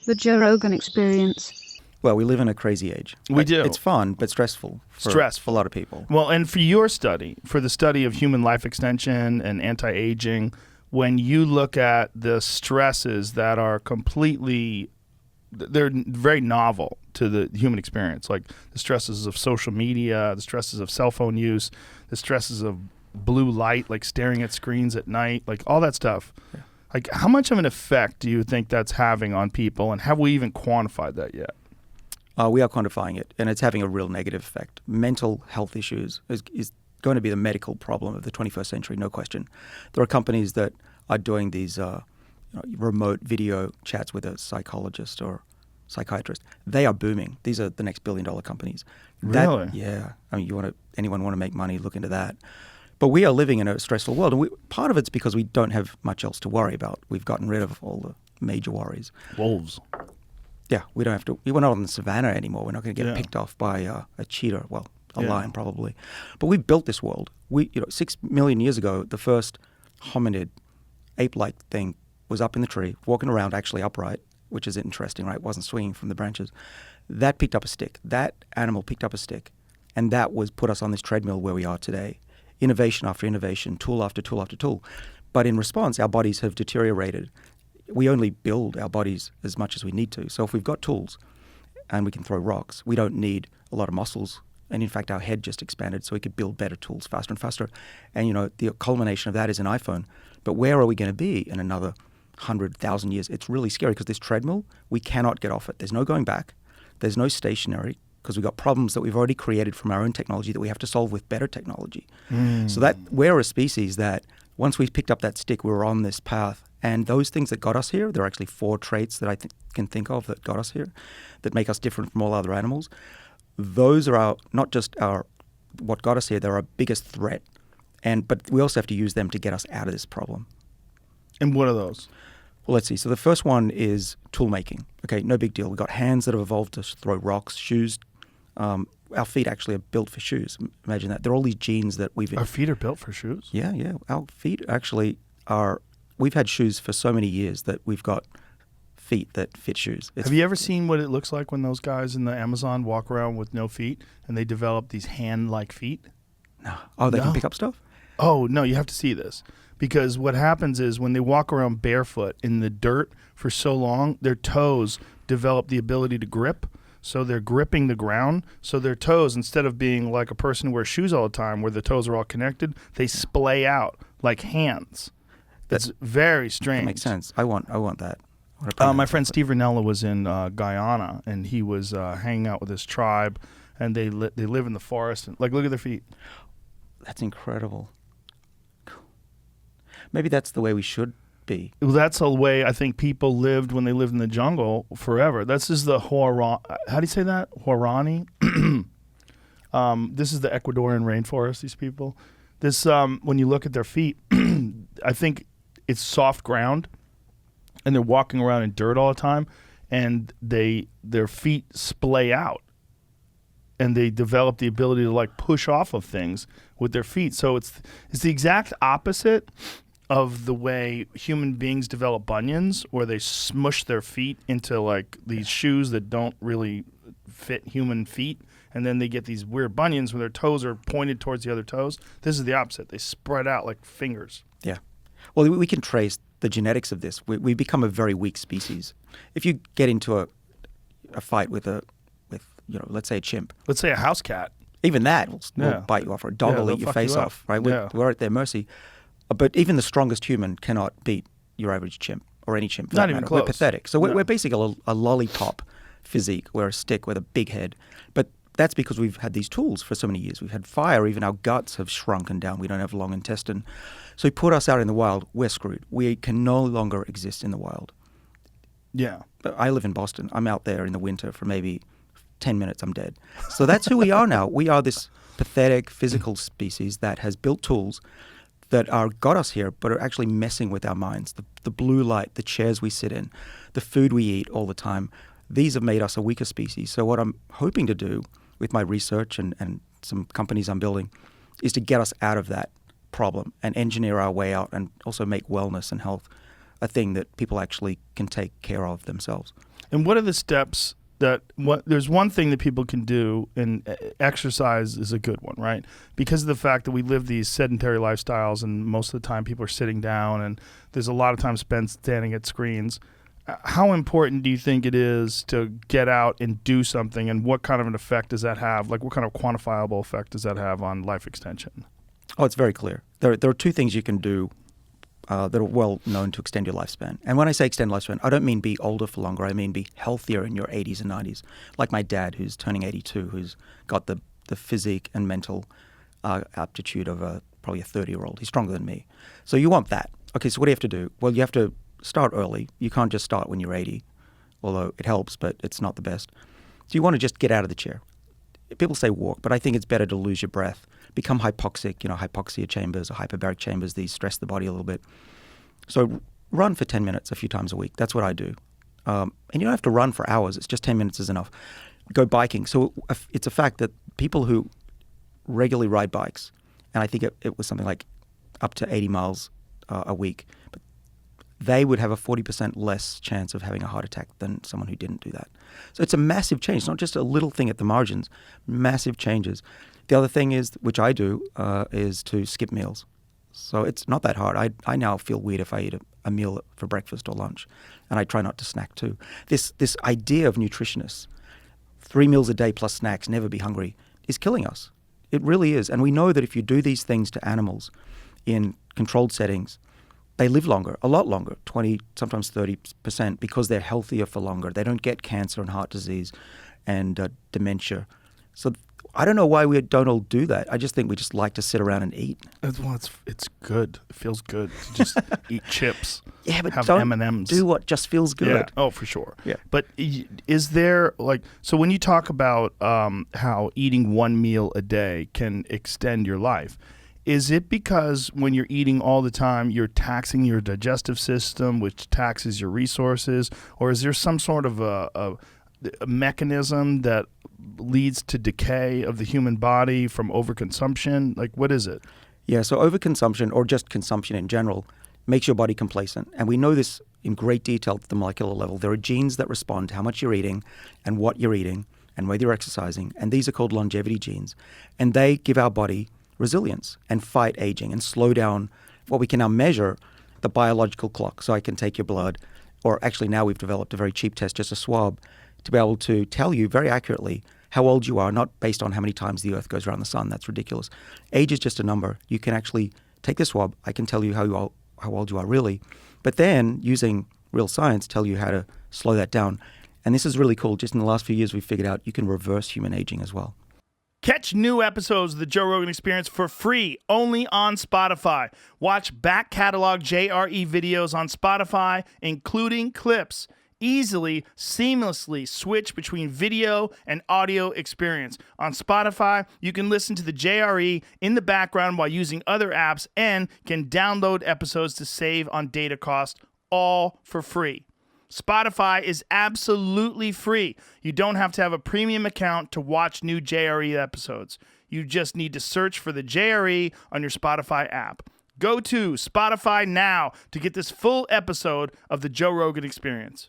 The Joe Rogan Experience. Well, we live in a crazy age. We do. It's fun, but stressful for a lot of people. Well, and for your study, for the study of human life extension and anti-aging, when you look at the stresses that are they're very novel to the human experience, like the stresses of social media, the stresses of cell phone use, the stresses of blue light, like staring at screens at night, like all that stuff. Yeah. Like, how much of an effect do you think that's having on people, and have we even quantified that yet? We are quantifying it, and it's having a real negative effect. Mental health issues is going to be the medical problem of the 21st century, no question. There are companies that are doing these remote video chats with a psychologist or psychiatrist. They are booming. These are the next billion-dollar companies. Really? Yeah. I mean, anyone want to make money, look into that. But we are living in a stressful world, and part of it's because we don't have much else to worry about. We've gotten rid of all the major worries. Wolves. Yeah, we don't have to. We're not on the savannah anymore. We're not going to get picked off by a cheetah. Well, a lion probably. But we've built this world. 6 million years ago, the first hominid, ape-like thing was up in the tree, walking around actually upright, which is interesting, right? It wasn't swinging from the branches. That picked up a stick. That animal picked up a stick, and that put us on this treadmill where we are today. Innovation after innovation, tool after tool after tool. But in response, our bodies have deteriorated. We only build our bodies as much as we need to. So if we've got tools and we can throw rocks, we don't need a lot of muscles. And in fact, our head just expanded so we could build better tools faster and faster. And, the culmination of that is an iPhone. But where are we going to be in another 100,000 years? It's really scary because this treadmill, we cannot get off it. There's no going back. There's no stationary because we've got problems that we've already created from our own technology that we have to solve with better technology. So that we're a species that once we picked up that stick, we were on this path. And those things that got us here, there are actually 4 traits that I can think of that got us here, that make us different from all other animals. Those are not just what got us here, they're our biggest threat. But we also have to use them to get us out of this problem. And what are those? Well, let's see. So the first one is tool making. Okay, no big deal. We've got hands that have evolved to throw rocks, shoes. Our feet actually are built for shoes. Imagine that. There are all these genes that we've... Our feet are built for shoes? Yeah. Our feet actually are... We've had shoes for so many years that we've got feet that fit shoes. Have you ever seen what it looks like when those guys in the Amazon walk around with no feet and they develop these hand-like feet? No. Oh, they can pick up stuff? Oh, no, you have to see this. Because what happens is when they walk around barefoot in the dirt for so long, their toes develop the ability to grip. So they're gripping the ground. So their toes, instead of being like a person who wears shoes all the time where the toes are all connected, they splay out like hands. That's very strange. That makes sense. I want that. My friend Steve Rinella was in Guyana, and he was hanging out with his tribe, and they live in the forest. And, look at their feet. That's incredible. Maybe that's the way we should be. Well, that's the way I think people lived when they lived in the jungle forever. This is the How do you say that? Huarani. This is the Ecuadorian rainforest. These people. This when you look at their feet, I think it's soft ground, and they're walking around in dirt all the time, and their feet splay out, and they develop the ability to push off of things with their feet. So it's the exact opposite of the way human beings develop bunions, where they smush their feet into these shoes that don't really fit human feet, and then they get these weird bunions where their toes are pointed towards the other toes. This is the opposite. They spread out like fingers. Yeah. Well, we can trace the genetics of this. We become a very weak species. If you get into a fight with let's say a chimp. Let's say a house cat. Even that will bite you off, or a dog will eat your face off, right? We're at their mercy. But even the strongest human cannot beat your average chimp, or any chimp. Not even close. We're pathetic. So we're basically a lollipop physique. We're a stick with a big head. But that's because we've had these tools for so many years. We've had fire. Even our guts have shrunken down. We don't have long intestine. So you put us out in the wild, we're screwed. We can no longer exist in the wild. Yeah. I live in Boston. I'm out there in the winter for maybe 10 minutes, I'm dead. So that's who we are now. We are this pathetic physical species that has built tools that got us here, but are actually messing with our minds. The blue light, the chairs we sit in, the food we eat all the time, these have made us a weaker species. So what I'm hoping to do with my research and some companies I'm building is to get us out of that problem and engineer our way out, and also make wellness and health a thing that people actually can take care of themselves. And what are the steps there's one thing that people can do, and exercise is a good one, right? Because of the fact that we live these sedentary lifestyles and most of the time people are sitting down and there's a lot of time spent standing at screens. How important do you think it is to get out and do something, and what kind of an effect does that have? Like, what kind of quantifiable effect does that have on life extension? Oh, it's very clear. There are two things you can do that are well known to extend your lifespan. And when I say extend lifespan, I don't mean be older for longer. I mean be healthier in your 80s and 90s. Like my dad, who's turning 82, who's got the physique and mental aptitude of probably a 30-year-old. He's stronger than me. So you want that. Okay, so what do you have to do? Well, you have to start early. You can't just start when you're 80, although it helps, but it's not the best. So you want to just get out of the chair. People say walk, but I think it's better to lose your breath, become hypoxic, hypoxia chambers or hyperbaric chambers. These stress the body a little bit. So run for 10 minutes a few times a week. That's what I do. And you don't have to run for hours. It's just 10 minutes is enough. Go biking. So it's a fact that people who regularly ride bikes, and I think it was something like up to 80 miles a week, but they would have a 40% less chance of having a heart attack than someone who didn't do that. So it's a massive change. It's not just a little thing at the margins, massive changes. The other thing is, which I do, is to skip meals. So it's not that hard. I now feel weird if I eat a meal for breakfast or lunch, and I try not to snack too. This idea of nutritionists, 3 meals a day plus snacks, never be hungry, is killing us. It really is. And we know that if you do these things to animals in controlled settings, they live longer, a lot longer, 20, sometimes 30%, because they're healthier for longer. They don't get cancer and heart disease and dementia. So I don't know why we don't all do that. I just think we just like to sit around and eat. Well, it's good. It feels good to just eat chips. Yeah, but have don't M&Ms. do what just feels good. Yeah. Oh, for sure. Yeah. But is there so when you talk about how eating one meal a day can extend your life, is it because when you're eating all the time, you're taxing your digestive system, which taxes your resources? Or is there some sort of a mechanism that leads to decay of the human body from overconsumption? Like, what is it? Yeah, so overconsumption, or just consumption in general, makes your body complacent. And we know this in great detail at the molecular level. There are genes that respond to how much you're eating and what you're eating and whether you're exercising. And these are called longevity genes. And they give our body resilience and fight aging and slow down what we can now measure, the biological clock. So I can take your blood, or actually now we've developed a very cheap test, just a swab, to be able to tell you very accurately how old you are, not based on how many times the Earth goes around the sun. That's ridiculous. Age is just a number. You can actually take the swab. I can tell you how old you are really, but then using real science, tell you how to slow that down. And this is really cool. Just in the last few years, we've figured out you can reverse human aging as well. Catch new episodes of The Joe Rogan Experience for free only on Spotify. Watch back catalog JRE videos on Spotify, including clips. Easily, seamlessly switch between video and audio experience. On Spotify, you can listen to the JRE in the background while using other apps and can download episodes to save on data cost, all for free. Spotify is absolutely free. You don't have to have a premium account to watch new JRE episodes. You just need to search for the JRE on your Spotify app. Go to Spotify now to get this full episode of The Joe Rogan Experience.